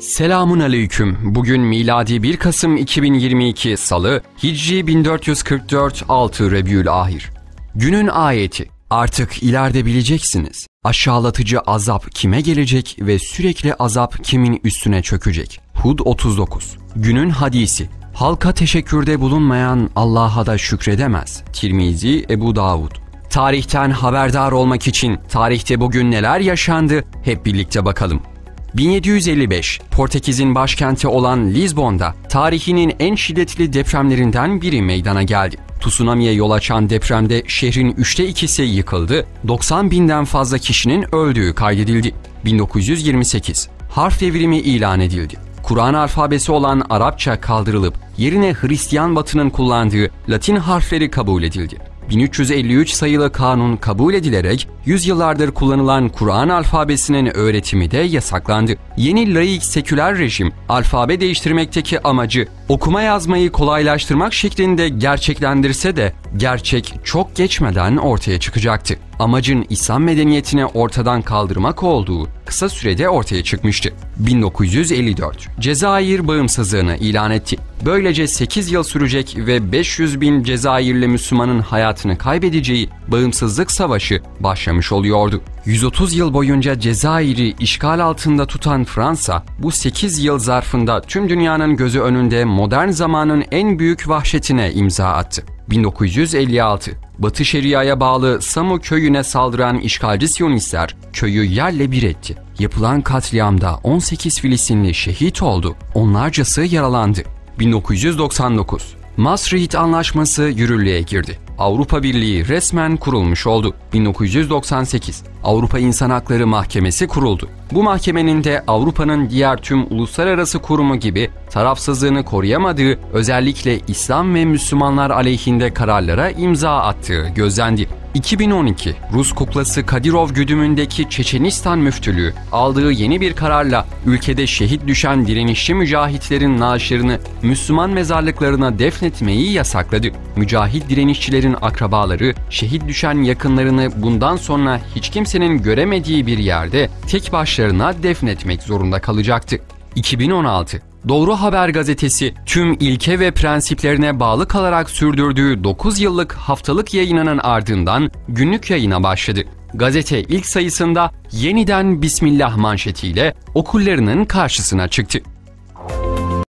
Selamun aleyküm. Bugün miladi 1 Kasım 2022 Salı, Hicri 1444 6 Rebiülahir. Günün ayeti. Artık ileride bileceksiniz. Aşağılatıcı azap kime gelecek ve sürekli azap kimin üstüne çökecek? Hud 39. Günün hadisi. Halka teşekkürde bulunmayan Allah'a da şükredemez. Tirmizi, Ebu Davud. Tarihten haberdar olmak için tarihte bugün neler yaşandı hep birlikte bakalım. 1755, Portekiz'in başkenti olan Lizbon'da tarihinin en şiddetli depremlerinden biri meydana geldi. Tsunami'ye yol açan depremde şehrin 2/3'ü yıkıldı, 90 binden fazla kişinin öldüğü kaydedildi. 1928, harf devrimi ilan edildi. Kur'an alfabesi olan Arapça kaldırılıp yerine Hristiyan Batı'nın kullandığı Latin harfleri kabul edildi. 1353 sayılı kanun kabul edilerek yüzyıllardır kullanılan Kur'an alfabesinin öğretimi de yasaklandı. Yeni laik seküler rejim alfabe değiştirmekteki amacı okuma yazmayı kolaylaştırmak şeklinde gerçeklendirse de gerçek çok geçmeden ortaya çıkacaktı. Amacın İslam medeniyetini ortadan kaldırmak olduğu kısa sürede ortaya çıkmıştı. 1954, Cezayir bağımsızlığını ilan etti. Böylece 8 yıl sürecek ve 500 bin Cezayirli Müslümanın hayatını kaybedeceği bağımsızlık savaşı başlamış oluyordu. 130 yıl boyunca Cezayir'i işgal altında tutan Fransa, bu 8 yıl zarfında tüm dünyanın gözü önünde modern zamanın en büyük vahşetine imza attı. 1956, Batı Şeria'ya bağlı Samu köyüne saldıran işgalci Siyonistler köyü yerle bir etti. Yapılan katliamda 18 Filistinli şehit oldu, onlarcası yaralandı. 1999, Maastricht Anlaşması yürürlüğe girdi. Avrupa Birliği resmen kurulmuş oldu. 1998, Avrupa İnsan Hakları Mahkemesi kuruldu. Bu mahkemenin de Avrupa'nın diğer tüm uluslararası kurumu gibi tarafsızlığını koruyamadığı, özellikle İslam ve Müslümanlar aleyhinde kararlara imza attığı gözlendi. 2012, Rus kuklası Kadirov güdümündeki Çeçenistan müftülüğü aldığı yeni bir kararla ülkede şehit düşen direnişçi mücahitlerin naaşlarını Müslüman mezarlıklarına defnetmeyi yasakladı. Mücahit direnişçilerin akrabaları şehit düşen yakınlarını bundan sonra hiç kimsenin göremediği bir yerde tek başlarına defnetmek zorunda kalacaktı. 2016, Doğru Haber gazetesi tüm ilke ve prensiplerine bağlı kalarak sürdürdüğü 9 yıllık haftalık yayınının ardından günlük yayına başladı. Gazete ilk sayısında yeniden Bismillah manşetiyle okurlarının karşısına çıktı.